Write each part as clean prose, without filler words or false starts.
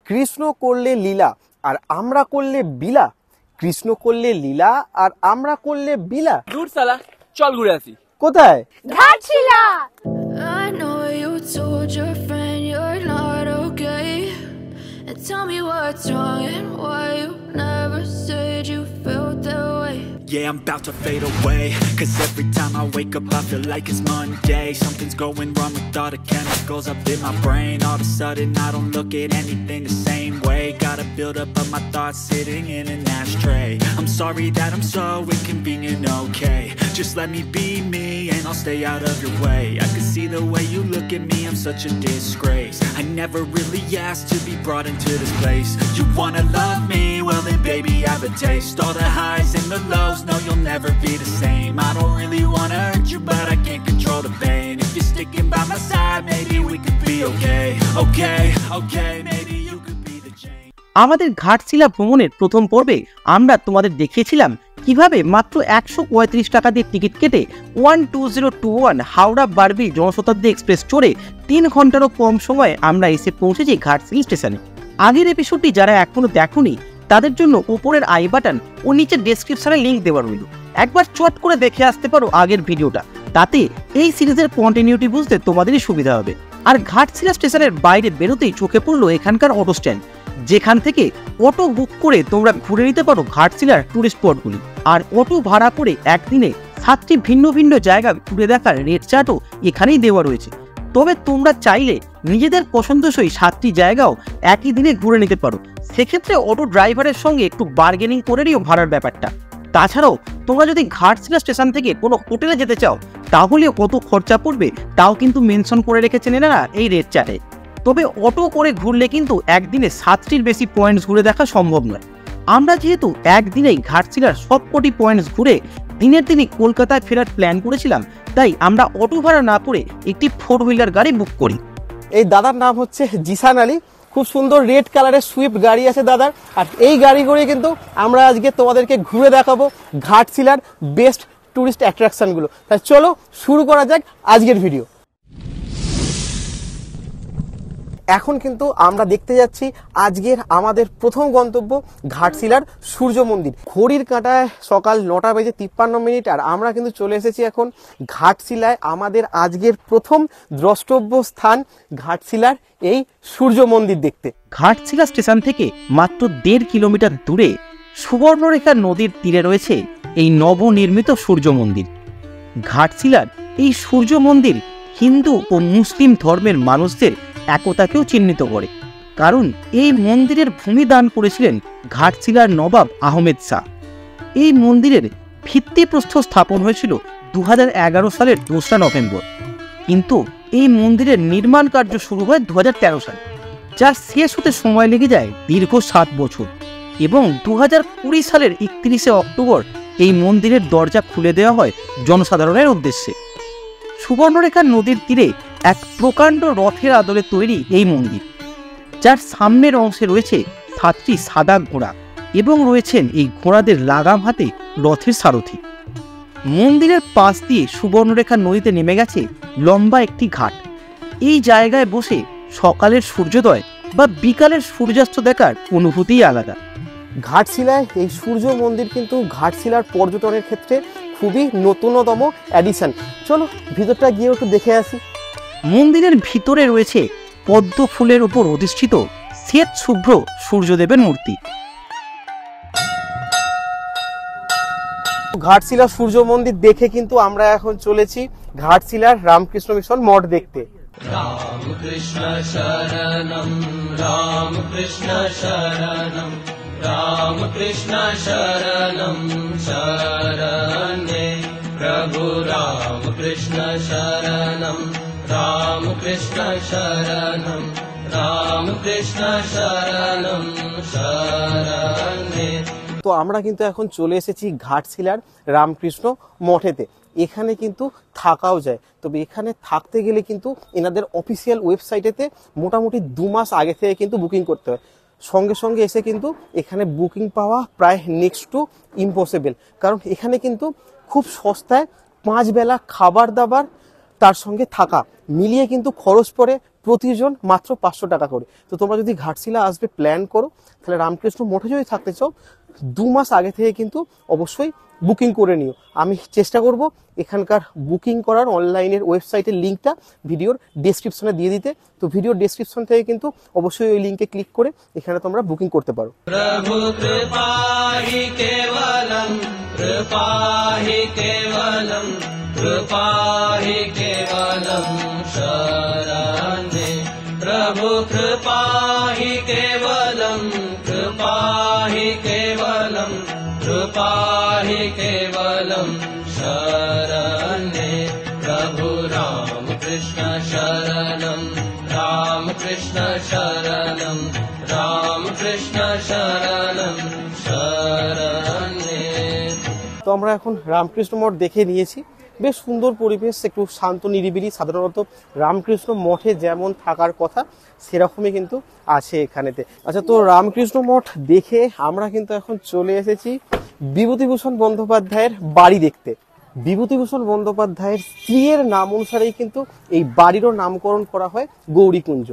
কৃষ্ণ করলে লীলা আর আমরা করলে বিলা, কৃষ্ণ করলে লীলা আর আমরা করলে বিলা। দূর সালা, চল ঘুরে আসি। কোথায়? Ghatshila. I know you told your friend you're not okay, and tell me what's wrong and why you never said you felt that way. Yeah, I'm about to fade away, cause every time I wake up I feel like it's Monday. Something's going wrong with all the chemicals up in my brain. All of a sudden I don't look at anything the same way. Got a build up of my thoughts sitting in an ashtray. I'm sorry that I'm so inconvenient, okay. Just let me be me and I'll stay out of your way. I can see the way you look at me, I'm such a disgrace. I never really asked to be brought into this place. You wanna love me? Well then baby have a taste. All the highs and the lows, no you'll never be the same. I don't really wanna hurt you but I can't control the pain. If you're sticking by my side maybe we could be okay. Okay, maybe you could be the change. আমাদের ঘাটশিলা ভ্রমণের প্রথম পর্বে আমরা তোমাদের দেখিয়েছিলাম কিভাবে মাত্র 135 টাকা দিয়ে টিকিট কেটে 12021 হাওড়া বারবিল জনশতাব্দী এক্সপ্রেস চড়ে 3 ঘন্টারও কম সময়ে আমরা এসে পৌঁছেছি ঘাটশিলা স্টেশনে। আগের এপিসোডটি যারা এখনো দেখোনি তাদের জন্য উপরের আই বাটন ও নিচে ডেসক্রিপশনে লিংক দেওয়া রইল, একবার চট করে দেখে আসতে পারো আগের ভিডিওটা, তাতে এই সিরিজের কন্টিনিউটি বুঝতে তোমাদেরই সুবিধা হবে। আর ঘাটশিলা স্টেশনের বাইরে বেরোতেই চোখে পড়লো এখানকার অটো স্ট্যান্ড, যেখান থেকে অটো বুক করে তোমরা ঘুরে নিতে পারো ঘাটশিলার টুরিস্ট স্পটগুলি। আর অটো ভাড়া করে একদিনে 7টি ভিন্ন ভিন্ন জায়গা ঘুরে দেখার রেট চার্টও এখানেই দেওয়া রয়েছে। তবে তোমরা চাইলে নিজেদের পছন্দসই 7টি জায়গাও একই দিনে ঘুরে নিতে পারো, সেক্ষেত্রে অটো ড্রাইভারের সঙ্গে একটু বার্গেনিং করে নিও ভাড়ার ব্যাপারটা। তাছাড়াও তোমরা যদি ঘাটশিলা স্টেশন থেকে কোনো হোটেলে যেতে চাও তাহলেও কত খরচা পড়বে তাও কিন্তু মেনশন করে রেখেছেন এনারা এই রেট চার্টে। তবে অটো করে ঘুরলে কিন্তু একদিনে 7টির বেশি পয়েন্টস ঘুরে দেখা সম্ভব নয়। আমরা যেহেতু একদিনেই ঘাটশিলার সবকটি পয়েন্টস ঘুরে দিনের দিনই কলকাতায় ফেরার প্ল্যান করেছিলাম, তাই আমরা অটো ভাড়া না করে একটি 4 হুইলার গাড়ি বুক করি। এই দাদার নাম হচ্ছে জিসান আলী, খুব সুন্দর রেড কালারের সুইফট গাড়ি আছে দাদার। আর এই গাড়ি করে কিন্তু আমরা আজকে তোমাদেরকে ঘুরে দেখাবো ঘাটশিলার বেস্ট টুরিস্ট অ্যাট্রাকশনগুলো। তাই চলো শুরু করা যাক আজকের ভিডিও। এখন কিন্তু আমরা দেখতে যাচ্ছি আজকের আমাদের প্রথম গন্তব্য ঘাটশিলার সূর্য মন্দির। ঘড়ির কাঁটায় সকাল 9:53 আর আমরা কিন্তু চলে এসেছি এখন ঘাটশিলায়। আমাদের আজকের প্রথম দ্রষ্টব্য স্থান ঘাটশিলার এই সূর্য মন্দির দেখতে। ঘাটশিলা স্টেশন থেকে মাত্র 1.5 কিলোমিটার দূরে সুবর্ণরেখা নদীর তীরে রয়েছে এই নবনির্মিত সূর্য মন্দির। ঘাটশিলার এই সূর্য মন্দির হিন্দু ও মুসলিম ধর্মের মানুষদের একতাকেও চিহ্নিত করে, কারণ এই মন্দিরের ভূমি দান করেছিলেন ঘাটশিলার নবাব আহমেদ শাহ। এই মন্দিরের ভিত্তিপ্রস্তর স্থাপন হয়েছিল 2011 সালের 2রা নভেম্বর, কিন্তু এই মন্দিরের নির্মাণ কার্য শুরু হয় 2013 সালে, যা শেষ হতে সময় লেগে যায় দীর্ঘ 7 বছর, এবং 2020 সালের 31শে অক্টোবর এই মন্দিরের দরজা খুলে দেওয়া হয় জনসাধারণের উদ্দেশ্যে। সুবর্ণরেখা নদীর তীরে এক প্রকাণ্ড রথের আদলে তৈরি এই মন্দির, যার সামনের অংশে রয়েছে 7টি সাদা ঘোড়া এবং রয়েছেন এই ঘোড়াদের লাগাম হাতে রথের সারথি। মন্দিরের পাশ দিয়ে সুবর্ণরেখা নদীতে নেমে গেছে লম্বা একটি ঘাট। এই জায়গায় বসে সকালের সূর্যোদয় বা বিকালের সূর্যাস্ত দেখার অনুভূতিই আলাদা। ঘাটশিলায় এই সূর্য মন্দির কিন্তু ঘাটশিলার পর্যটনের ক্ষেত্রে খুবই নতুনতম অ্যাডিশন। চলো ভিতরটা গিয়ে একটু দেখে আসি। মন্দিরের ভিতরে রয়েছে পদ্ম ফুলের উপর অধিষ্ঠিত শ্বেত শুভ্র সূর্যদেবের মূর্তি। ঘাটশিলা সূর্য মন্দির দেখে কিন্তু আমরা এখন চলেছি ঘাটশিলার রামকৃষ্ণ মিশন মঠ দেখতে। রামকৃষ্ণ শরণম রামকৃষ্ণ শরণম রামকৃষ্ণ শরণম শরণে প্রভু রামকৃষ্ণ শরণম রামকৃষ্ণ শরণম রামকৃষ্ণ শরণম শরণে। তো আমরা কিন্তু এখন চলে এসেছি ঘাটশিলার রামকৃষ্ণ মঠেতে। এখানে কিন্তু থাকাও যায়, তবে এখানে থাকতে গেলে কিন্তু এনাদের অফিসিয়াল ওয়েবসাইটেতে মোটামুটি 2 মাস আগে থেকে কিন্তু বুকিং করতে হয়। সঙ্গে সঙ্গে এসে কিন্তু এখানে বুকিং পাওয়া প্রায় নেক্সট টু ইম্পসিবল, কারণ এখানে কিন্তু খুব সস্তায় 5 বেলা খাবার দাবার তার সঙ্গে থাকা মিলিয়ে কিন্তু খরচ পড়ে প্রতিজন মাত্র 500 টাকা করে। তো তোমরা যদি ঘাটশিলা আসবে প্ল্যান করো, তাহলে রামকৃষ্ণ মঠে যদি থাকতে চাও 2 মাস আগে থেকে কিন্তু অবশ্যই বুকিং করে নিও। আমি চেষ্টা করব এখানকার বুকিং করার অনলাইনের ওয়েবসাইটের লিঙ্কটা ভিডিওর ডেসক্রিপশনে দিয়ে দিতে। তো ভিডিওর ডেসক্রিপশন থেকে কিন্তু অবশ্যই ওই লিঙ্কে ক্লিক করে এখানে তোমরা বুকিং করতে পারো। प्रभु कृपा हि केवलम् कृपा हि केवलम् कृपा हि केवलम् शरणे प्रभु कृपा हि केवलम् कृपा हि केवलम् कृपा हि केवलम् शरणे प्रभु राम कृष्ण शरणम् राम कृष्ण शरणम् राम कृष्ण शरणम् शरणे। তো আমরা এখন রামকৃষ্ণ মঠ দেখে নিয়েছি। বেশ সুন্দর পরিবেশ, একটু শান্ত নিরিবিলি। সাধারণত রামকৃষ্ণ মঠে যেমন থাকার কথা সেরকমই কিন্তু আছে এখানেতে। আচ্ছা, তো রামকৃষ্ণ মঠ দেখে আমরা কিন্তু এখন চলে এসেছি বিভূতিভূষণ বন্দ্যোপাধ্যায়ের বাড়ি দেখতে। বিভূতিভূষণ বন্দ্যোপাধ্যায়ের স্ত্রীর নাম অনুসারেই কিন্তু এই বাড়িরও নামকরণ করা হয় গৌরীকুঞ্জ।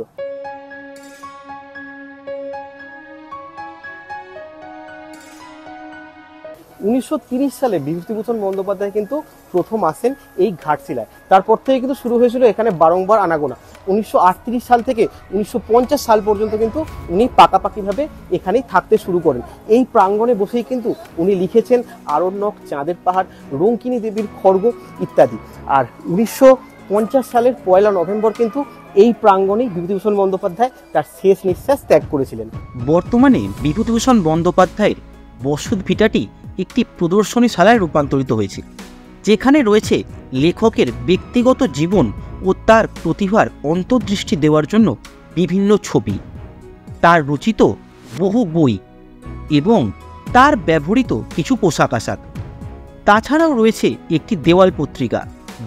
1930 সালে বিভূতিভূষণ বন্দ্যোপাধ্যায় কিন্তু প্রথম আসেন এই ঘাটশিলায়। তারপর থেকে কিন্তু শুরু হয়েছিল এখানে বারংবার আনাগোনা। 1938 সাল থেকে 1950 সাল পর্যন্ত কিন্তু উনি পাকাপাকিভাবে এখানেই থাকতে শুরু করেন। এই প্রাঙ্গণে বসেই কিন্তু উনি লিখেছেন আরণ্যক, চাঁদের পাহাড়, রঙ্কিনী দেবীর খড়গ ইত্যাদি। আর 1950 সালের 1 নভেম্বর কিন্তু এই প্রাঙ্গণেই বিভূতিভূষণ বন্দ্যোপাধ্যায় তার শেষ নিঃশ্বাস ত্যাগ করেছিলেন। বর্তমানে বিভূতিভূষণ বন্দ্যোপাধ্যায়ের বসত ভিটাটি একটি প্রদর্শনীশালায় রূপান্তরিত হয়েছে, যেখানে রয়েছে লেখকের ব্যক্তিগত জীবন ও তার প্রতিভার অন্তর্দৃষ্টি দেওয়ার জন্য বিভিন্ন ছবি, তার রচিত বহু বই এবং তার ব্যবহৃত কিছু পোশাক আশাক। তাছাড়াও রয়েছে একটি দেওয়াল পত্রিকা,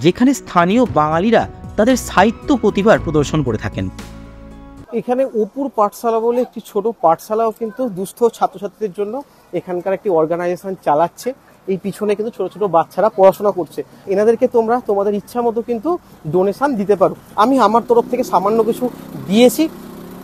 যেখানে স্থানীয় বাঙালিরা তাদের সাহিত্য প্রতিভার প্রদর্শন করে থাকেন। এখানে অপুর পাঠশালা বলে একটি ছোট পাঠশালাও কিন্তু দুস্থ ছাত্রছাত্রীদের জন্য এখানকার একটি অর্গানাইজেশন চালাচ্ছে। এই পিছনে কিন্তু ছোট ছোট বাচ্চারা পড়াশোনা করছে। এনাদেরকে তোমরা তোমাদের ইচ্ছা মতো কিন্তু ডোনেশন দিতে পারো। আমি আমার তরফ থেকে সামান্য কিছু দিয়েছি।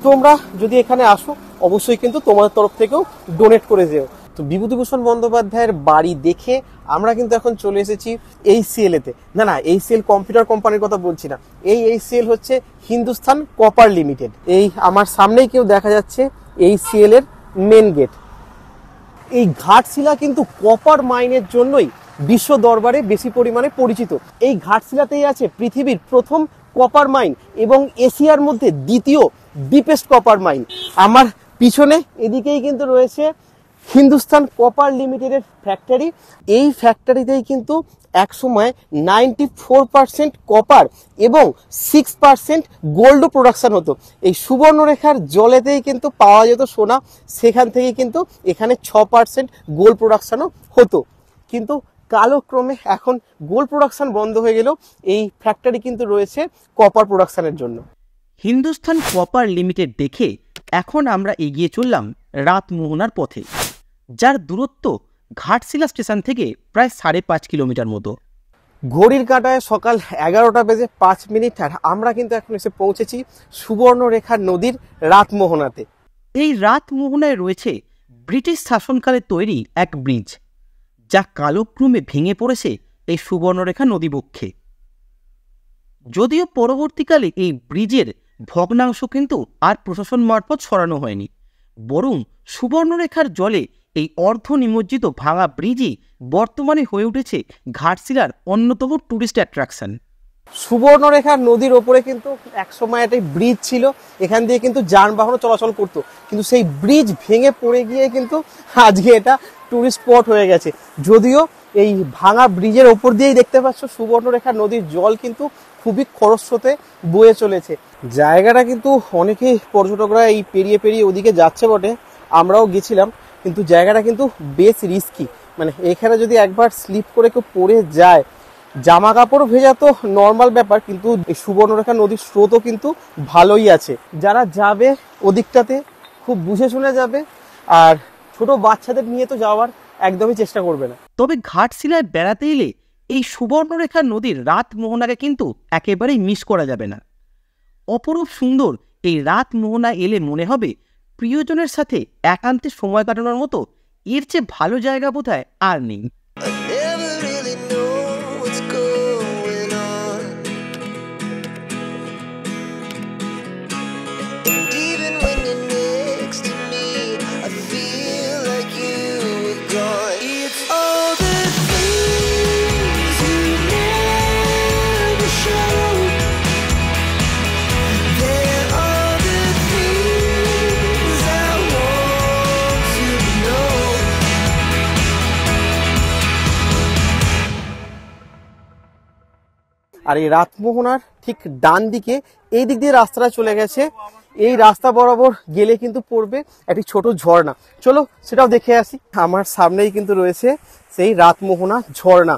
তোমরা যদি এখানে আসো অবশ্যই কিন্তু তোমাদের তরফ থেকেও ডোনেট করে যেও। তো বিভূতিভূষণ বন্দ্যোপাধ্যায়ের বাড়ি দেখে আমরা কিন্তু এখন চলে এসেছি এইচসিএল এতে। না, এইচসিএল কম্পিউটার কোম্পানির কথা বলছি না। এই এইচসিএল হচ্ছে হিন্দুস্তান কপার লিমিটেড। এই আমার সামনেই কেউ দেখা যাচ্ছে এইচসিএল এর মেন গেট। এই ঘাটশিলা কিন্তু কপার মাইনের জন্যই বিশ্ব দরবারে বেশি পরিমাণে পরিচিত। এই ঘাটশিলাতেই আছে পৃথিবীর প্রথম কপার মাইন এবং এশিয়ার মধ্যে দ্বিতীয় ডিপেস্ট কপার মাইন। আমার পিছনে এদিকেই কিন্তু রয়েছে হিন্দুস্তান কপার লিমিটেডের ফ্যাক্টরি। এই ফ্যাক্টরিতেই কিন্তু একসময় 94% কপার এবং 6% গোল্ড প্রোডাকশন হতো। এই সুবর্ণরেখার জলেতেই কিন্তু পাওয়া যেত সোনা, সেখান থেকে কিন্তু এখানে 6% গোল্ড প্রোডাকশনও হতো। কিন্তু কালক্রমে এখন গোল্ড প্রোডাকশন বন্ধ হয়ে গেল, এই ফ্যাক্টরি কিন্তু রয়েছে কপার প্রোডাকশনের জন্য। হিন্দুস্তান কপার লিমিটেড দেখে এখন আমরা এগিয়ে চললাম রাতমোহনার পথে, যার দূরত্ব ঘাটশিলা স্টেশন থেকে প্রায় 5.5 কিলোমিটার মতো। ঘড়ির কাঁটায় সকাল 11:05 আর আমরা কিন্তু এখন এসে পৌঁছেছি সুবর্ণরেখা নদীর রাতমোহনাতে। এই রাতমোহনায় রয়েছে ব্রিটিশ শাসনকালে তৈরি এক ব্রিজ, যা কালক্রমে ভেঙে পড়েছে এই সুবর্ণরেখা নদীবক্ষে। যদিও পরবর্তীকালে এই ব্রিজের ভগ্নাংশ কিন্তু আর প্রশাসন মারফত সরানো হয়নি, বরং সুবর্ণরেখার জলে এই অর্ধ নিমজ্জিত ভাঙা ব্রিজই বর্তমানে হয়ে উঠেছে ঘাটশিলার অন্যতম টুরিস্ট অ্যাট্রাকশন। সুবর্ণরেখার নদীর ওপরে কিন্তু একসময় একটা ব্রিজ ছিল, এখান দিয়ে কিন্তু যানবাহনও চলাচল করতো, কিন্তু সেই ব্রিজ ভেঙে পড়ে গিয়ে কিন্তু আজকে এটা টুরিস্ট স্পট হয়ে গেছে। যদিও এই ভাঙা ব্রিজের ওপর দিয়েই দেখতে পাচ্ছ সুবর্ণরেখা নদীর জল কিন্তু খুবই খরস্রোতে বয়ে চলেছে। জায়গাটা কিন্তু অনেকেই পর্যটকরা এই পেরিয়ে পেরিয়ে ওদিকে যাচ্ছে বটে, আমরাও গেছিলাম, কিন্তু জায়গাটা কিন্তু বেশ রিস্কি। মানে এখানে যদি একবার স্লিপ করে কেউ পড়ে যায়, জামা কাপড় ভেজা তো নর্মাল ব্যাপার, কিন্তু এই সুবর্ণরেখা নদীর স্রোতও কিন্তু ভালোই আছে। যারা যাবে ওদিকটাতে খুব বুঝে শুনে যাবে, আর ছোট বাচ্চাদের নিয়ে তো যাওয়ার একদমই চেষ্টা করবে না। তবে ঘাটশিলায় বেড়াতে এলে এই সুবর্ণরেখা নদীর রাতমোহনাকে কিন্তু একেবারেই মিস করা যাবে না। অপরূপ সুন্দর এই রাত মোহনা এলে মনে হবে প্রিয়জনের সাথে একান্তে সময় কাটানোর মতো এর চেয়ে ভালো জায়গা বোধহয় আর নেই। Never really know what's going on. And even when you're next to me, I feel like you were gone. It's all the things you never show. They're all the things I want to know. আর এই রাতমোহনার ঠিক ডান দিকে এই দিক দিয়ে রাস্তাটা চলে গেছে। এই রাস্তা বরাবর গেলে কিন্তু পড়বে একটি ছোট ঝর্ণা। চলো সেটাও দেখে আসি। আমার সামনেই কিন্তু রয়েছে সেই রাতমোহনা ঝর্ণা।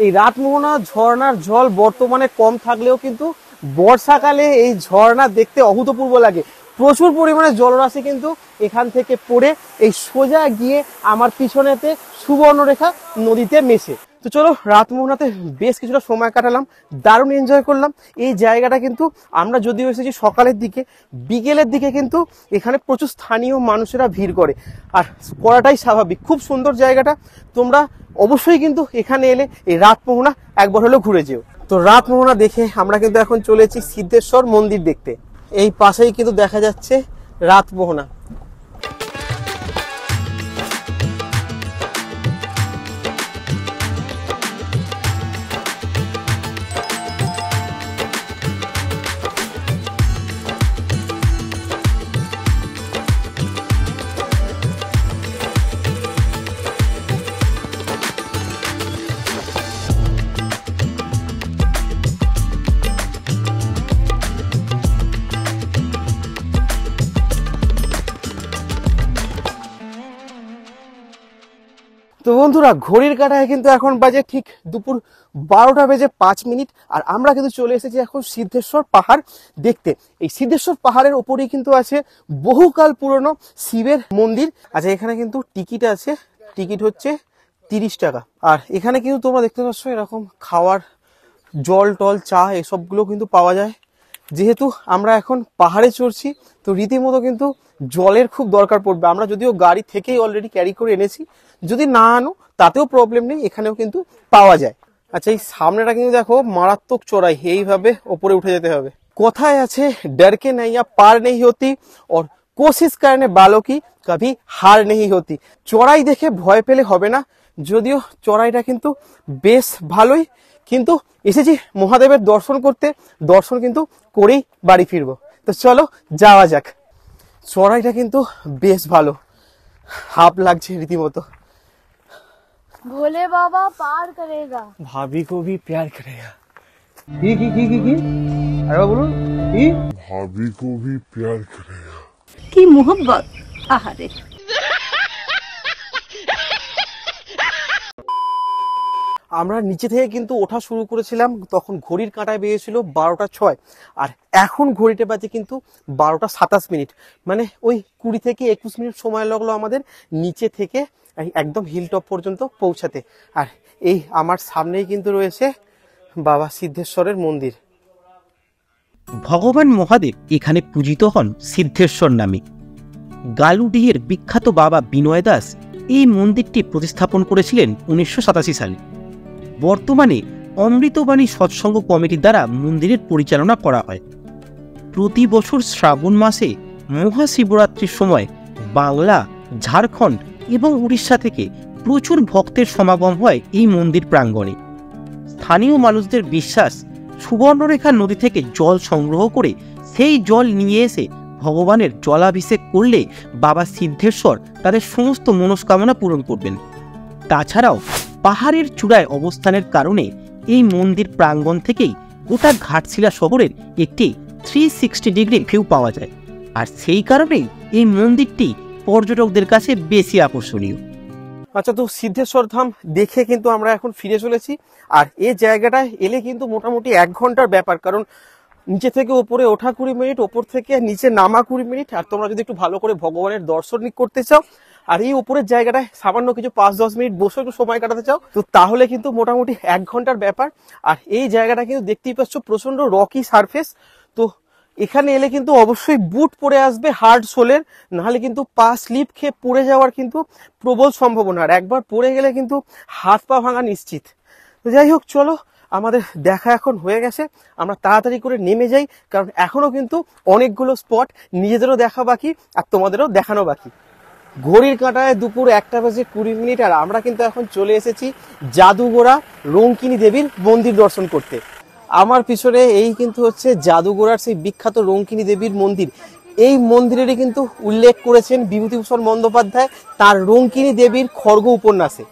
এই রাতমোহনা ঝর্ণার জল বর্তমানে কম থাকলেও কিন্তু বর্ষাকালে এই ঝর্ণা দেখতে অভূতপূর্ব লাগে। প্রচুর পরিমাণে জলরাশি কিন্তু এখান থেকে পড়ে এই সোজা গিয়ে আমার পিছনেতে সুবর্ণরেখা নদীতে মেশে। তো চলো রাতমোহনাতে বেশ কিছুটা সময় কাটালাম, দারুণ এনজয় করলাম। এই জায়গাটা কিন্তু আমরা যদিও এসেছি সকালের দিকে, বিকেলের দিকে কিন্তু এখানে প্রচুর স্থানীয় মানুষেরা ভিড় করে, আর করাটাই স্বাভাবিক। খুব সুন্দর জায়গাটা, তোমরা অবশ্যই কিন্তু এখানে এলে এই রাতমোহনা একবার হলেও ঘুরে যেও। তো রাতমোহনা দেখে আমরা কিন্তু এখন চলেছি সিদ্ধেশ্বর মন্দির দেখতে। এই পাশেই কিন্তু দেখা যাচ্ছে রাতমোহনা। তো বন্ধুরা, ঘড়ির কাঁটায় কিন্তু এখন বাজে ঠিক দুপুর 12টা বেজে 5 মিনিট, আর আমরা কিন্তু চলে এসেছি এখন সিদ্ধেশ্বর পাহাড় দেখতে। এই সিদ্ধেশ্বর পাহাড়ের ওপরেই কিন্তু আছে বহুকাল পুরনো শিবের মন্দির। আচ্ছা, এখানে কিন্তু টিকিট আছে, টিকিট হচ্ছে 30 টাকা। আর এখানে কিন্তু তোমরা দেখতে পাচ্ছ এরকম খাওয়ার জল টল চা এসবগুলো কিন্তু পাওয়া যায়। যেহেতু আমরা এখন পাহাড়ে চড়ছি, তো রীতিমতো কিন্তু জলের খুব দরকার পড়বে। আমরা যদিও গাড়ি থেকেই অলরেডি ক্যারি করে এনেছি, যদি না আনো তাতেও প্রবলেম নেই, এখানেও কিন্তু পাওয়া যায়। আচ্ছা, এই সামনেটা কিন্তু দেখো মারাত্মক চড়াই, এইভাবে ওপরে উঠে যেতে হবে। কথায় আছে ডর কে নাইয়া পার নেই হতি, और कोशिश करने वालों की कभी हार नहीं होती। চড়াই দেখে ভয় পেলে হবে না, যদিও চড়াইটা কিন্তু বেশ ভালোই, কিন্তু এসেছি মহাদেবের দর্শন করতে, দর্শন কিন্তু করেই বাড়ি ফিরবো। তো চলো যাওয়া যাক। চড়াইটা কিন্তু বেশ ভালো, হাফ লাগছে রীতিমতো। भोले बाबा पार करेगा। भाभी को भी प्यार करेगा। की अरे बोलो की भाभी को भी प्यार करेगा। की मोहब्बत आहारे। আমরা নিচে থেকে কিন্তু ওঠা শুরু করেছিলাম, তখন ঘড়ির কাঁটায় বেরিয়েছিল 12টা 6, আর এখন ঘড়িতে বাজে কিন্তু 12টা 27 মিনিট। মানে ওই 20 থেকে 21 মিনিট সময় লাগলো আমাদের নিচে থেকে একদম হিল টপ পর্যন্ত পৌঁছাতে। আর এই আমার সামনেই কিন্তু রয়েছে বাবা সিদ্ধেশ্বরের মন্দির। ভগবান মহাদেব এখানে পূজিত হন সিদ্ধেশ্বর নামে। গালুডিহের বিখ্যাত বাবা বিনয় দাস এই মন্দিরটি প্রতিস্থাপন করেছিলেন 1987 সালে। বর্তমানে অমৃতবাণী সৎসঙ্গ কমিটির দ্বারা মন্দিরের পরিচালনা করা হয়। প্রতি বছর শ্রাবণ মাসে মহাশিবরাত্রির সময় বাংলা, ঝাড়খণ্ড এবং উড়িষ্যা থেকে প্রচুর ভক্তের সমাগম হয় এই মন্দির প্রাঙ্গণে। স্থানীয় মানুষদের বিশ্বাস, সুবর্ণরেখা নদী থেকে জল সংগ্রহ করে সেই জল নিয়ে এসে ভগবানের জলাভিষেক করলে বাবা সিদ্ধেশ্বর তাদের সমস্ত মনস্কামনা পূরণ করবেন। তাছাড়াও পাহাড়ের চূড়ায় অবস্থানের কারণে এই মন্দির প্রাঙ্গণ থেকেই গোটা ঘাটশিলা শহরের একটি 360 ডিগ্রি ভিউ পাওয়া যায়, আর সেই কারণেই এই মন্দিরটি পর্যটকদের কাছে বেশি আকর্ষণীয়। আচ্ছা, তো সিদ্ধেশ্বর ধাম দেখে কিন্তু আমরা এখন ফিরে চলেছি। আর এই জায়গাটায় এলে কিন্তু মোটামুটি 1 ঘন্টার ব্যাপার, কারণ নিচে থেকে ওপরে ওঠা 20 মিনিট, ওপর থেকে নিচে নামা 20 মিনিট। আর তোমরা যদি একটু ভালো করে ভগবানের দর্শন করতে চাও আর এই উপরের জায়গাটায় সামান্য কিছু 5-10 মিনিট বসে একটু সময় কাটাতে চাও, তো তাহলে কিন্তু মোটামুটি 1 ঘন্টার ব্যাপার। আর এই জায়গাটা কিন্তু দেখতেই পাচ্ছ প্রচন্ড রকি সারফেস। তো এখানে এলে কিন্তু অবশ্যই বুট পরে আসবে হার্ড সোলের, নাহলে কিন্তু পা স্লিপ খেয়ে পড়ে যাওয়ার কিন্তু প্রবল সম্ভাবনা। আর একবার পড়ে গেলে কিন্তু হাত পা ভাঙা নিশ্চিত। তো যাই হোক, চলো, আমাদের দেখা এখন হয়ে গেছে, আমরা তাড়াতাড়ি করে নেমে যাই, কারণ এখনো কিন্তু অনেকগুলো স্পট নিজেদেরও দেখা বাকি আর তোমাদেরও দেখানো বাকি। ঘড়ির কাঁটায় দুপুর 1:20 আর আমরা কিন্তু এখন চলে এসেছি জাদুগোড়া রঙ্কিনী দেবীর মন্দির দর্শন করতে। আমার পিছনে এই কিন্তু হচ্ছে জাদুগোড়ার সেই বিখ্যাত রঙ্কিনী দেবীর মন্দির। এই মন্দিরেরই কিন্তু উল্লেখ করেছেন বিভূতিভূষণ বন্দ্যোপাধ্যায় তার রঙ্কিনী দেবীর খড়গ উপন্যাসে।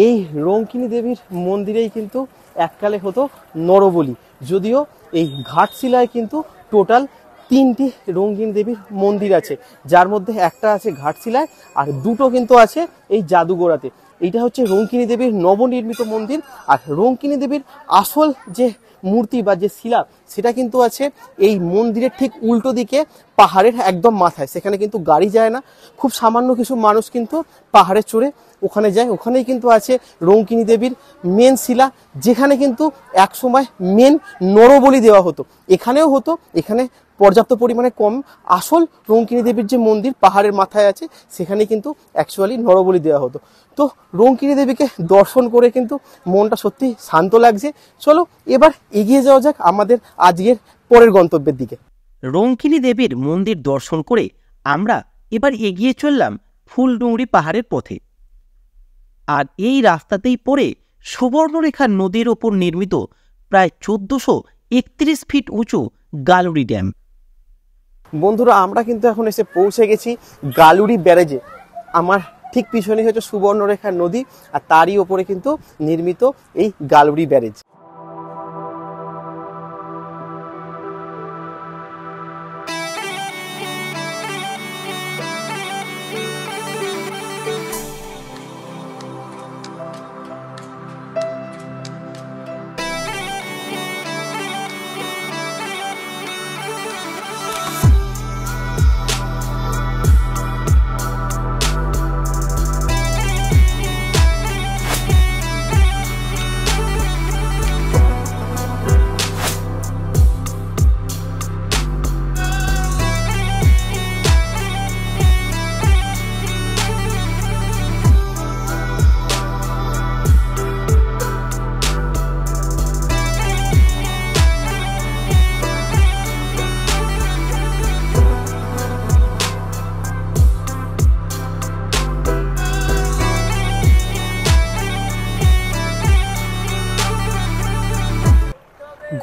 এই রঙ্কিনী দেবীর মন্দিরেই কিন্তু এককালে হতো নরবলি, যদিও এই ঘাটশিলায় কিন্তু টোটাল 3টি রঙ্কিনী দেবীর মন্দির আছে, যার মধ্যে একটা আছে ঘাটশিলায় আর 2টো কিন্তু আছে এই জাদুগোড়াতে। এইটা হচ্ছে রঙ্কিনী দেবীর নবনির্মিত মন্দির। আর রঙ্কিনী দেবীর আসল যে মূর্তি বা যে শিলা, সেটা কিন্তু আছে এই মন্দিরের ঠিক উল্টো দিকে পাহাড়ের একদম মাথায়। সেখানে কিন্তু গাড়ি যায় না, খুব সামান্য কিছু মানুষ কিন্তু পাহাড়ে চড়ে ওখানে যায়। ওখানেই কিন্তু আছে রঙ্কিনী দেবীর মেন শিলা, যেখানে কিন্তু একসময় মেন নরবলি দেওয়া হতো। এখানেও হতো, এখানে পর্যাপ্ত পরিমাণে কম। আসল রঙ্কিনী দেবীর যে মন্দির পাহাড়ের মাথায় আছে, সেখানে কিন্তু অ্যাকচুয়ালি নরবলি দেওয়া হতো। তো রঙ্কিনী দেবীকে দর্শন করে কিন্তু মনটা সত্যি শান্ত লাগছে। চলো এবার এগিয়ে যাওয়া যাক আমাদের আজকের পরের গন্তব্যের দিকে। রঙ্কিনী দেবীর মন্দির দর্শন করে আমরা এবার এগিয়ে চললাম ফুলডুংরি পাহাড়ের পথে। আর এই রাস্তাতেই পড়ে সুবর্ণরেখা নদীর ওপর নির্মিত প্রায় 1431 ফিট উঁচু গালুড়ি ড্যাম। বন্ধুরা, আমরা কিন্তু এখন এসে পৌঁছে গেছি গালুড়ি ব্যারেজে। আমার ঠিক পিছনে হচ্ছে সুবর্ণরেখা নদী, আর তারই ওপরে কিন্তু নির্মিত এই গালুড়ি ব্যারেজ।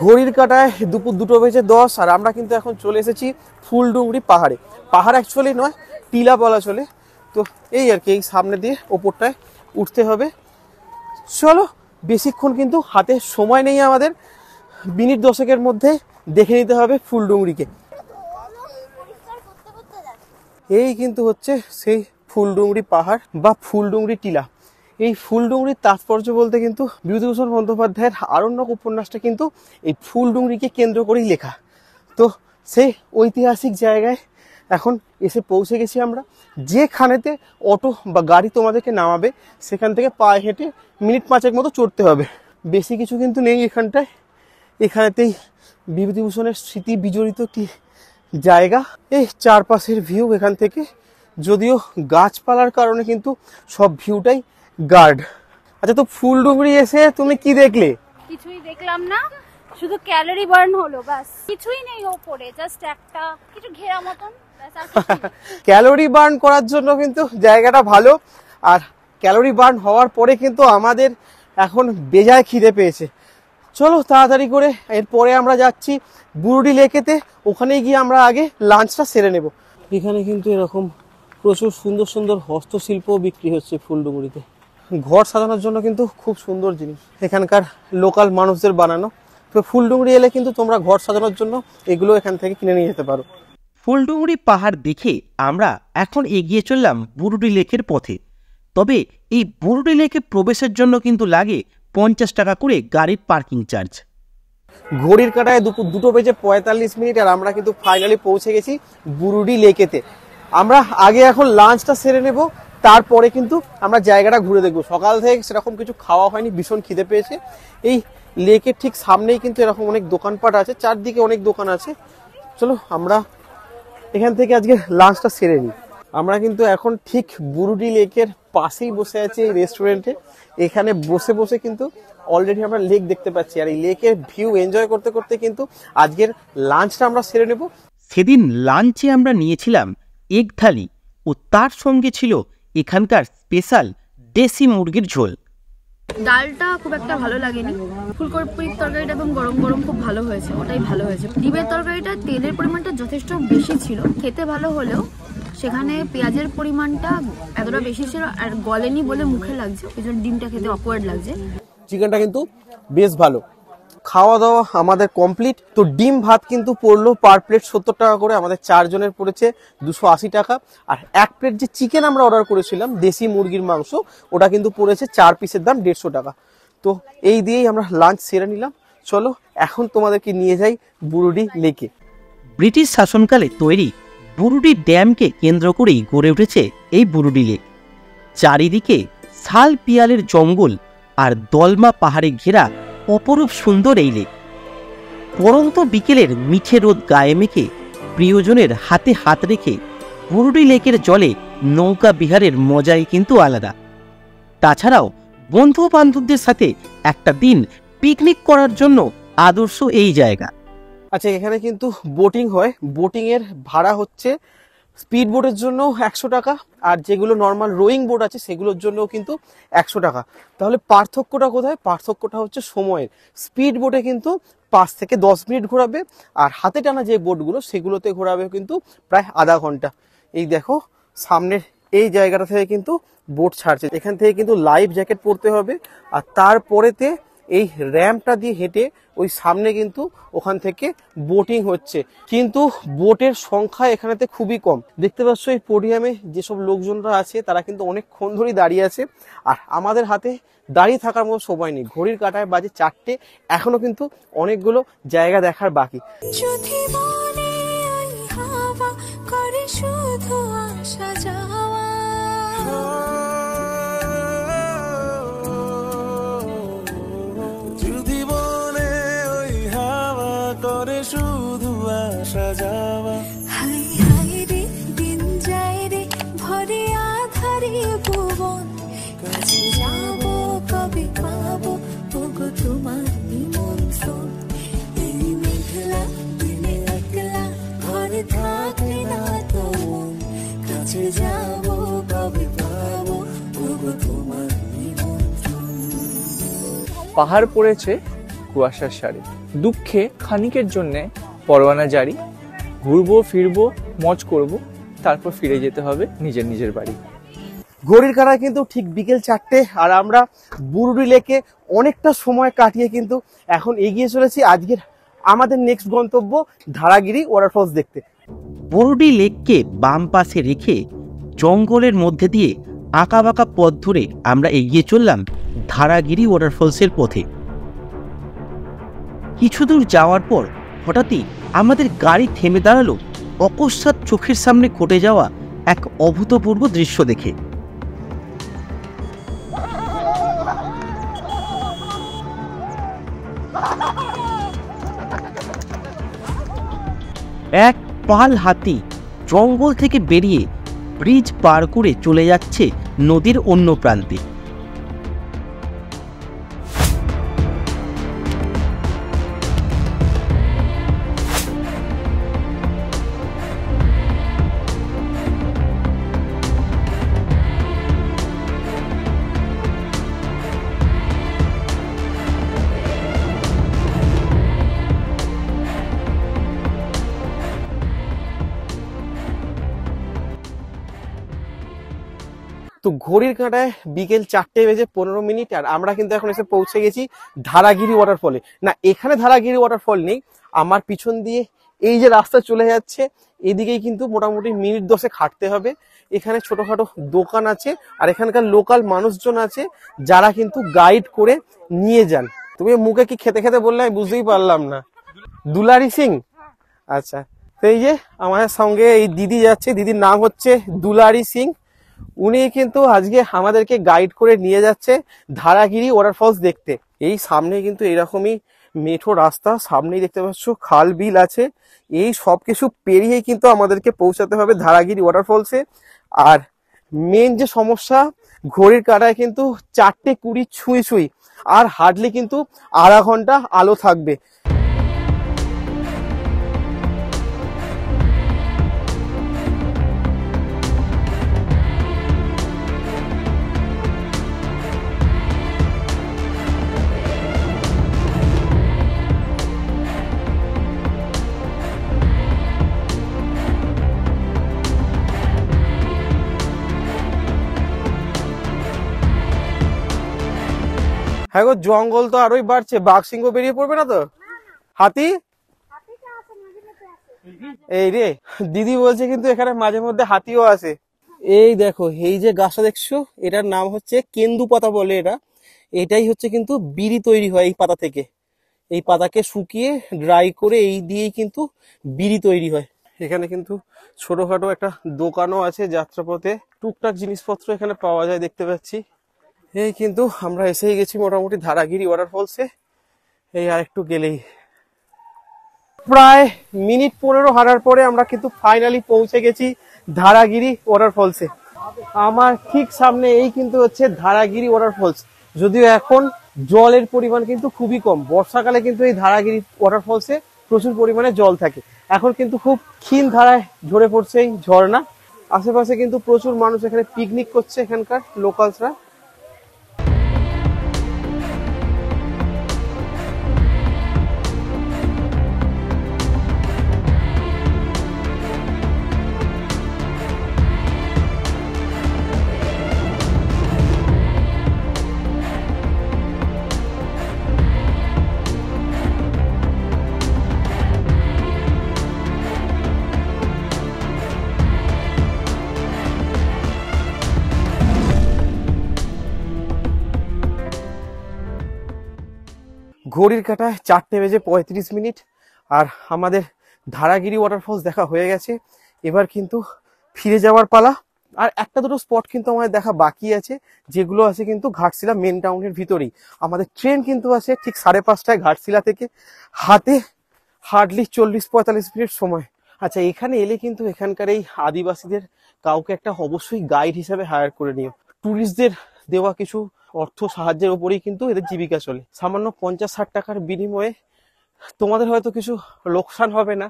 ঘড়ির কাঁটায় দুপুর 2:10 আর আমরা কিন্তু এখন চলে এসেছি ফুলডুংরি পাহাড়ে। পাহাড় অ্যাকচুয়ালি নয়, টিলা বলা চলে। তো এই আর কি, এই সামনে দিয়ে ওপরটায় উঠতে হবে। চলো, বেশিক্ষণ কিন্তু হাতে সময় নেই আমাদের, মিনিট 10-এর মধ্যে দেখে নিতে হবে ফুলডুংরিকে। এই কিন্তু হচ্ছে সেই ফুলডুংরি পাহাড় বা ফুলডুংরি টিলা। এই ফুলডুংরির তাৎপর্য বলতে কিন্তু বিভূতিভূষণ বন্দ্যোপাধ্যায়ের আরণ্যক উপন্যাসটা কিন্তু এই ফুলডুংরিকে কেন্দ্র করেই লেখা। তো সেই ঐতিহাসিক জায়গায় এখন এসে পৌঁছে গেছি আমরা, যেখানেতে অটো বা গাড়ি তোমাদেরকে নামাবে সেখান থেকে পায়ে হেঁটে মিনিট 5 মতো চড়তে হবে। বেশি কিছু কিন্তু নেই এখানটায়। এখানেতেই বিভূতিভূষণের স্মৃতি বিজড়িত একটি জায়গা। এই চারপাশের ভিউ এখান থেকে, যদিও গাছপালার কারণে কিন্তু সব ভিউটাই গার্ড। আচ্ছা, তো ফুলডুংরি এসে তুমি কি দেখলে? কিছুই দেখলাম না, শুধু ক্যালোরি বার্ন হলো, ব্যাস কিছুই নেই ওপরে, জাস্ট একটা কিছু ঘেরা মতন, ব্যাস আর কিছুই নেই। ক্যালোরি বার্ন করার জন্য কিন্তু জায়গাটা ভালো, আর ক্যালোরি বার্ন হওয়ার পরে কিন্তু আমাদের এখন বেজায় খিদে পেয়েছে। চলো তাড়াতাড়ি করে, এরপরে আমরা যাচ্ছি বুরুডি লেকেতে, ওখানে গিয়ে আমরা আগে লাঞ্চটা সেরে নেব। এখানে কিন্তু এরকম প্রচুর সুন্দর সুন্দর হস্তশিল্প বিক্রি হচ্ছে ফুলডুংরিতে। ঘর সাজানোর জন্য কিন্তু খুব সুন্দর জিনিস, এখানকার লোকাল মানুষদের বানানো। তো ফুলডুংরি এলে কিন্তু তোমরা ঘর সাজানোর জন্য এগুলো এখান থেকে কিনে নিয়ে যেতে পারো। ফুলডুংরি পাহাড় দেখে আমরা এখন এগিয়ে চললাম বুরুডি লেকের পথে। তবে এই বুরুডি লেকে প্রবেশের জন্য কিন্তু লাগে 50 টাকা করে গাড়ির পার্কিং চার্জ। ঘড়ির কাঁটায় দুপুর 2:45 আর আমরা কিন্তু ফাইনালি পৌঁছে গেছি বুরুডি লেকেতে। আমরা আগে এখন লাঞ্চটা সেরে নেব, তারপরে কিন্তু আমরা জায়গাটা ঘুরে দেখবো। সকাল থেকে সেরকম কিছু খাওয়া হয়নি, ভীষণ খিদে পেয়েছে। এই লেকের ঠিক সামনেই কিন্তু এরকম অনেক দোকানপাট আছে, চারদিকে অনেক দোকান আছে। চলো আমরা এখান থেকে আজকে লাঞ্চটা সেরে নিই। আমরা কিন্তু এখন ঠিক বুরুডি লেকের পাশেই বসে আছি এই রেস্টুরেন্টে। এখানে বসে বসে কিন্তু অলরেডি আমরা লেক দেখতে পাচ্ছি, আর এই লেকের ভিউ এনজয় করতে করতে কিন্তু আজকের লাঞ্চটা আমরা সেরে নেব। সেদিন লাঞ্চে আমরা নিয়েছিলাম এগ থালি, ও তার সঙ্গে ছিল এখানকার স্পেশাল দেশি মুরগির ঝোল। ডালটা খুব একটা ভালো লাগেনি, ফুলকপির তরকারিটা এবং গরম গরম খুব ভালো হয়েছে, ওটাই ভালো হয়েছে। ডিমের তরকারিটা তেলের পরিমাণটা যথেষ্ট বেশি ছিল, খেতে ভালো হলেও সেখানে পেঁয়াজের পরিমাণটা এতটা বেশি ছিল আর গলেনি বলে মুখে লাগছে, ওই জন্য ডিমটা খেতে অকওয়ার্ড লাগছে। চিকেনটা কিন্তু বেশ ভালো। খাওয়া দাওয়া আমাদের কমপ্লিট। তো ডিম ভাত কিন্তু পড়লো পার প্লেট 70 টাকা করে, আমাদের 4 জনের পড়েছে 280 টাকা। আর এক প্লেট যে চিকেন আমরা অর্ডার করেছিলাম দেশি মুরগির মাংস, ওটা কিন্তু পড়েছে 4 পিসের দাম 150 টাকা। তো এই দিয়েই আমরা লাঞ্চ সেরে নিলাম। চলো এখন তোমাদেরকে নিয়ে যাই বুরুডি লেকে। ব্রিটিশ শাসনকালে তৈরি বুরুডি ড্যামকে কেন্দ্র করেই গড়ে উঠেছে এই বুরুডি লেক। চারিদিকে শাল পিয়ালের জঙ্গল আর দলমা পাহাড়ে ঘেরা অপরূপ সুন্দর এই লেক। পরন্ত বিকেলের মিঠে রোদ গায়ে মেখে প্রিয়জনের হাতে হাত রেখে বুরুডি লেকের জলে নৌকা বিহারের মজাই কিন্তু আলাদা। তাছাড়াও বন্ধু বান্ধবদের সাথে একটা দিন পিকনিক করার জন্য আদর্শ এই জায়গা। আচ্ছা, এখানে কিন্তু বোটিং হয়। বোটিং এর ভাড়া হচ্ছে স্পিড বোটের জন্য 100 টাকা, আর যেগুলো নর্মাল রোয়িং বোট আছে সেগুলোর জন্য কিন্তু 100 টাকা। তাহলে পার্থক্যটা কোথায়? পার্থক্যটা হচ্ছে সময়ের। স্পিড বোটে কিন্তু 5 থেকে 10 মিনিট ঘোরাবে, আর হাতে টানা যে বোটগুলো সেগুলোতে ঘোরাবে কিন্তু প্রায় আধা ঘন্টা। এই দেখো সামনের এই জায়গাটা থেকে কিন্তু বোট ছাড়ছে, এখান থেকে কিন্তু লাইফ জ্যাকেট পরতে হবে। আর তারপরেতে এই র্যাম্পটা দিয়ে হেঁটে ওই সামনে কিন্তু ওখান থেকে বোটিং হচ্ছে, কিন্তু বোটের সংখ্যা এখানেতে খুবই কম। দেখতে পাচ্ছ এই পোডিয়ামে যেসব লোকজনরা আছে তারা কিন্তু অনেকক্ষণ ধরেই দাঁড়িয়ে আছে, আর আমাদের হাতে দাঁড়িয়ে থাকার মতো সময় নেই। ঘড়ির কাঁটায় বাজে 4টে, এখনো কিন্তু অনেকগুলো জায়গা দেখার বাকি। যদি মনে ওই হাওয়া করে শুধু আসা যাওয়া, যদি মনে ওই হাওয়া করে শুধু আসা যাওয়া, হাই হাই রে দিন যায় রে ভরে আধারে ভুবন, কাছে যাবো কবে পাবো ওগো তোমার নিমন্ত্রণ, এই মেঘলা দিনে একলা ঘরে থাকলে না তো মন, কাছে যাবো কবে পাবো ওগো তোমার নিমন্ত্রণ। পাহাড় পড়েছে কুয়াশার সারি, দুঃখে খানিকের জন্যে পরোয়ানা জারি, ঘুরবো ফিরবো মজ করব, তারপর ফিরে যেতে হবে নিজের নিজের বাড়ি। ঘড়ির কাঁটায় কিন্তু ঠিক বিকেল 4টে, আর আমরা বুরুডি লেকে অনেকটা সময় কাটিয়ে কিন্তু এখন এগিয়ে চলেছি আজকের আমাদের নেক্সট গন্তব্য ধারাগিরি ওয়াটারফলস দেখতে। বুরুডি লেককে বাম পাশে রেখে জঙ্গলের মধ্যে দিয়ে আঁকা বাঁকা পথ ধরে আমরা এগিয়ে চললাম ধারাগিরি ওয়াটারফলসের পথে। কিছু দূর যাওয়ার পর হঠাৎই আমাদের গাড়ি থেমে দাঁড়ালো অকস্মাৎ চোখের সামনে ঘটে যাওয়া এক অভূতপূর্ব দৃশ্য দেখে। এক পাল হাতি জঙ্গল থেকে বেরিয়ে ব্রিজ পার করে চলে যাচ্ছে নদীর অন্য প্রান্তে। তো ঘড়ির কাঁটায় বিকেল 4:15 আর আমরা কিন্তু এখন এসে পৌঁছে গেছি ধারাগিরি ওয়াটারফলে। না, এখানে ধারাগিরি ওয়াটারফল নেই, আমার পিছন দিয়ে এই যে রাস্তা চলে যাচ্ছে এদিকেই কিন্তু মোটামুটি মিনিট 10 হাঁটতে হবে। এখানে ছোটখাটো দোকান আছে আর এখানকার লোকাল মানুষজন আছে যারা কিন্তু গাইড করে নিয়ে যান। তুমি মুখে কি খেতে খেতে বললে আমি বুঝতেই পারলাম না। দুলারি সিং, আচ্ছা। তো এই যে আমাদের সঙ্গে এই দিদি যাচ্ছে, দিদির নাম হচ্ছে দুলারি সিং। উনি কিন্তু আজকে আমাদেরকে গাইড করে নিয়ে যাচ্ছে ধারাগিরি ওয়াটারফলস দেখতে। এই সামনে কিন্তু এরকমই মেঠো রাস্তা, সামনেই দেখতে পাচ্ছ খাল বিল আছে। এই সব কিছু পেরিয়ে কিন্তু আমাদেরকে পৌঁছাতে হবে ধারাগিরি ওয়াটারফলসে। আর মেন যে সমস্যা, ঘড়ির কাঁটায় কিন্তু 4:20 ছুঁই ছুঁই, আর হার্ডলি কিন্তু আধা ঘন্টা আলো থাকবে। হ্যাঁ গো, জঙ্গল তো আরোই বাড়ছে, বাঘ সিংহ বেরিয়ে পড়বে না তো? হাতি এই রে, দিদি বলছে কিন্তু এখানে মাঝে মধ্যে হাতিও আসে। এই দেখো, এই যে গাছটা দেখছো এটার নাম হচ্ছে কেন্দু পাতা বলে। এটাই হচ্ছে কিন্তু বিড়ি তৈরি হয় এই পাতা থেকে। এই পাতাকে শুকিয়ে ড্রাই করে এই দিয়েই কিন্তু বিড়ি তৈরি হয়। এখানে কিন্তু ছোটখাটো একটা দোকানও আছে যাত্রাপথে, টুকটাক জিনিসপত্র এখানে পাওয়া যায় দেখতে পাচ্ছি। এই কিন্তু আমরা এসেই গেছি মোটামুটি ধারাগিরি ওয়াটারফলসে। এই আর একটু গেলেই, প্রায় মিনিট 15 হাঁটার পরে আমরা কিন্তু ফাইনালি পৌঁছে গেছি ধারাগিরি ওয়াটারফলসে। আমার ঠিক সামনে এই কিন্তু হচ্ছে ধারাগিরি ওয়াটারফলস। যদিও এখন জলের পরিমাণ কিন্তু খুবই কম, বর্ষাকালে কিন্তু এই ধারাগিরি ওয়াটারফলসে প্রচুর পরিমাণে জল থাকে। এখন কিন্তু খুব ক্ষীণ ধারায় ঝরে পড়ছে এই ঝর্ণা। আশেপাশে কিন্তু প্রচুর মানুষ এখানে পিকনিক করছে, এখানকার লোকালসরা। ঘড়ির কাঁটায় 4:35 আর আমাদের ধারাগিরি ওয়াটারফলস দেখা হয়ে গেছে। এবার কিন্তু ফিরে যাওয়ার পালা। আর একটা দুটো স্পট কিন্তু আমাদের দেখা বাকি আছে, যেগুলো আছে কিন্তু ঘাটশিলা মেন টাউনের ভিতরেই। আমাদের ট্রেন কিন্তু আছে ঠিক 5:30টায় ঘাটশিলা থেকে, হাতে হার্ডলি 40-45 মিনিট সময়। আচ্ছা, এখানে এলে কিন্তু এখানকার এই আদিবাসীদের কাউকে একটা অবশ্যই গাইড হিসেবে হায়ার করে নিও। ট্যুরিস্টদের দেওয়া কিছু অর্থ সাহায্যের উপরেই কিন্তু এদের জীবিকা চলে। সামান্য 50-60 টাকার বিনিময়ে তোমাদের হয়তো কিছু লোকসান হবে না,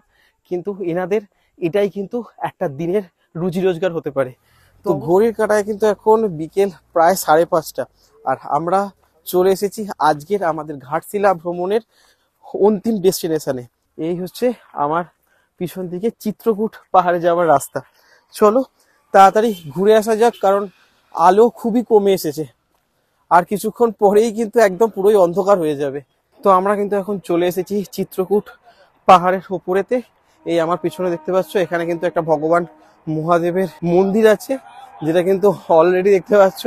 কিন্তু এনাদের এটাই কিন্তু একটা দিনের রুজি রোজগার হতে পারে। তো ঘড়ির কাঁটায় কিন্তু এখন বিকেল প্রায় 5:30 আর আমরা চলে এসেছি আজকের আমাদের ঘাটশিলা ভ্রমণের অন্তিম ডেস্টিনেশনে। এই হচ্ছে আমার পিছন দিকে চিত্রকূট পাহাড়ে যাওয়ার রাস্তা। চলো তাড়াতাড়ি ঘুরে আসা যাক, কারণ আলো খুবই কমে এসেছে। আর কিছুক্ষণ পরেই কিন্তু একদম পুরোই অন্ধকার হয়ে যাবে। তো আমরা কিন্তু এখন চলে এসেছি চিত্রকূট পাহাড়ের উপরেতে। এই আমার পিছনে দেখতে পাচ্ছ, এখানে কিন্তু একটা ভগবান মহাদেবের মন্দির আছে, যেটা কিন্তু অলরেডি দেখতে পাচ্ছ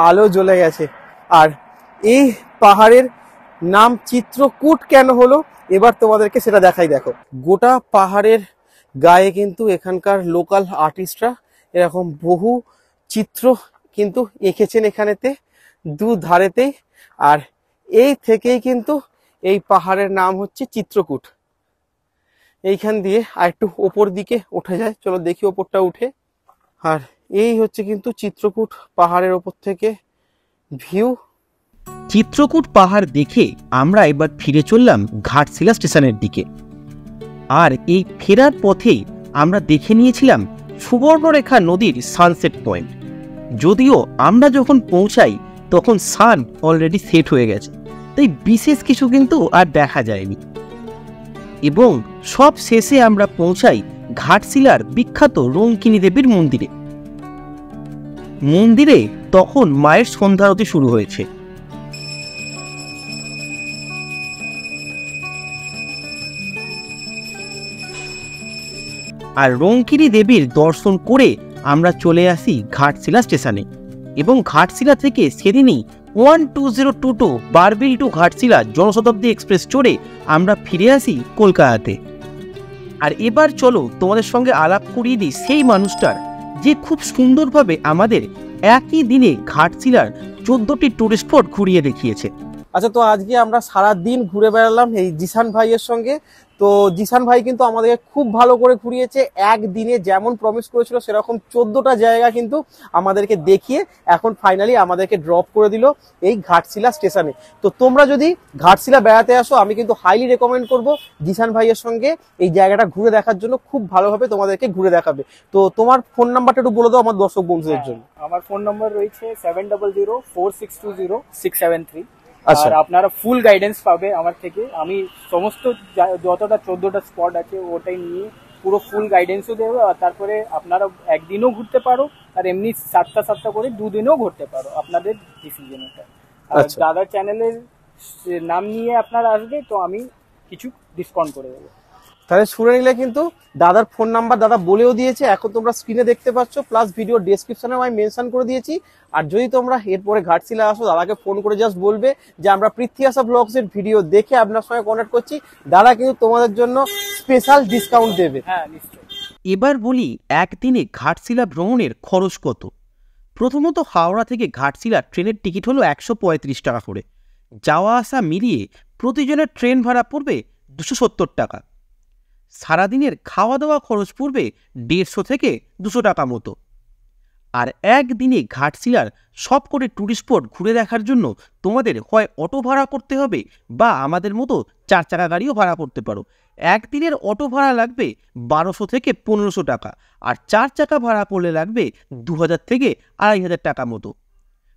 আলো জ্বলে গেছে। আর এই পাহাড়ের নাম চিত্রকূট কেন হলো এবার তোমাদেরকে সেটা দেখাই। দেখো, গোটা পাহাড়ের গায়ে কিন্তু এখানকার লোকাল আর্টিস্টরা এরকম বহু চিত্র কিন্তু এঁকেছেন এখানেতে দুধারেতেই। আর এই থেকেই কিন্তু এই পাহাড়ের নাম হচ্ছে চিত্রকূট। এইখান দিয়ে আর একটু ওপর দিকে উঠে যায়, চলো দেখি ওপরটা উঠে। আর এই হচ্ছে কিন্তু চিত্রকূট পাহাড়ের ওপর থেকে ভিউ। চিত্রকূট পাহাড় দেখে আমরা এবার ফিরে চললাম ঘাটশিলা স্টেশনের দিকে। আর এই ফেরার পথে আমরা দেখে নিয়েছিলাম সুবর্ণরেখা নদীর সানসেট পয়েন্ট। যদিও আমরা যখন পৌঁছাই তখন সান অলরেডি সেট হয়ে গেছে, তাই বিশেষ কিছু কিন্তু আর দেখা যায়নি। এবং সব শেষে আমরা পৌঁছাই ঘাটশিলার বিখ্যাত রঙ্কিনী দেবীর মন্দিরে। মন্দিরে তখন মায়ের সন্ধ্যারতি শুরু হয়েছে। আর রঙ্কিনী দেবীর দর্শন করে আমরা চলে আসি ঘাটশিলা স্টেশনে। এবং ঘাটশিলা থেকে সেদিনই 12022 বারবিল টু ঘাটশিলা জনশতাব্দী এক্সপ্রেস চড়ে আমরা ফিরে আসি কলকাতাতে। আর এবার চলো তোমাদের সঙ্গে আলাপ করিয়ে দিই সেই মানুষটার যে খুব সুন্দরভাবে আমাদের একই দিনে ঘাটশিলার 14টি টুরিস্ট স্পট ঘুরিয়ে দেখিয়েছে। আচ্ছা, তো আজকে আমরা সারা দিন ঘুরে বেড়ালাম এই জিসান ভাইয়ের সঙ্গে। তো জিসান ভাই কিন্তু আমাদেরকে খুব ভালো করে ঘুরিয়েছে। একদিনে যেমন প্রমিস করেছিল সেরকম 14টা জায়গা কিন্তু আমাদেরকে দেখিয়ে এখন ফাইনালি আমাদেরকে ড্রপ করে দিল এই ঘাটশিলা স্টেশনে। তো তোমরা যদি ঘাটশিলা বেড়াতে আসো আমি কিন্তু হাইলি রেকমেন্ড করব জিসান ভাইয়ের সঙ্গে এই জায়গাটা ঘুরে দেখার জন্য। খুব ভালোভাবে তোমাদেরকে ঘুরে দেখাবে। তো তোমার ফোন নাম্বারটা একটু বলে দাও আমার দর্শক বন্ধুদের জন্য। আমার ফোন নাম্বার রয়েছে 7004620673। আচ্ছা, আর আপনারা ফুল গাইডেন্স পাবে আমার থেকে। আমি সমস্ত যতটা 14টা স্পট আছে ওটাই নিয়ে পুরো ফুল গাইডেন্সও দেবো। আর তারপরে আপনারা একদিনও ঘুরতে পারো আর এমনি 7টা করে 2 দিনও ঘুরতে পারো, আপনাদের ডিসিশন এটা। আর দাদার চ্যানেলের নাম নিয়ে আপনারা আসবে তো আমি কিছু ডিসকাউন্ট করে দেবো। তাহলে শুনে নিলে কিন্তু দাদার ফোন নাম্বার দাদা বলেও দিয়েছে, এখন তোমরা স্ক্রিনে দেখতে পাচ্ছ, প্লাস ভিডিও ডেসক্রিপশনে আমি মেনশন করে দিয়েছি। আর যদি তোমরা এরপরে ঘাটশিলা আসো দাদাকে ফোন করে জাস্ট বলবে যে আমরা পৃথ্বী আশা ব্লগস এর ভিডিও দেখে আপনার সঙ্গে কন্ট্যাক্ট করছি, দাদা কিন্তু তোমাদের জন্য স্পেশাল ডিসকাউন্ট দেবে। হ্যাঁ, নিশ্চয়ই। এবার বলি একদিনে ঘাটশিলা ভ্রমণের খরচ কত। প্রথমত হাওড়া থেকে ঘাটশিলা ট্রেনের টিকিট হলো 135 টাকা করে। যাওয়া আসা মিলিয়ে প্রতিজনের ট্রেন ভাড়া পড়বে 270 টাকা। সারাদিনের খাওয়া দাওয়া খরচ পড়বে 150 থেকে 200 টাকা মতো। আর একদিনে ঘাটশিলার সবকটি টুরিস্ট স্পট ঘুরে দেখার জন্য তোমাদের হয় অটো ভাড়া করতে হবে বা আমাদের মতো 4 চাকা গাড়িও ভাড়া করতে পারো। একদিনের অটো ভাড়া লাগবে 1200 থেকে 1500 টাকা, আর 4 চাকা ভাড়া করলে লাগবে 2000 থেকে 2500 টাকা মতো।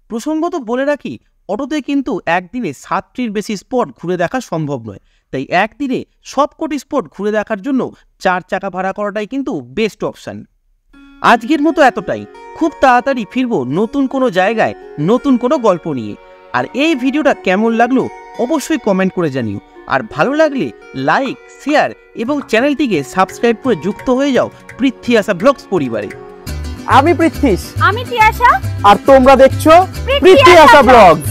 প্রসঙ্গত বলে রাখি, অটোতে কিন্তু একদিনে 7টির বেশি স্পট ঘুরে দেখা সম্ভব নয়, তাই একদিনে সবকটি স্পট ঘুরে দেখার জন্য 4 চাকা ভাড়া করাটাই কিন্তু বেস্ট অপশান। আজকের মতো এতটাই। খুব তাড়াতাড়ি ফিরবো নতুন কোনো জায়গায় নতুন কোনো গল্প নিয়ে। আর এই ভিডিওটা কেমন লাগলো অবশ্যই কমেন্ট করে জানিও। আর ভালো লাগলে লাইক, শেয়ার এবং চ্যানেলটিকে সাবস্ক্রাইব করে যুক্ত হয়ে যাও পৃথ্বী আশা ব্লগস পরিবারে। আমি পৃথ্বীশ, আমি তিয়াশা, আর তোমরা দেখছো পৃথ্বী আশা ব্লগস।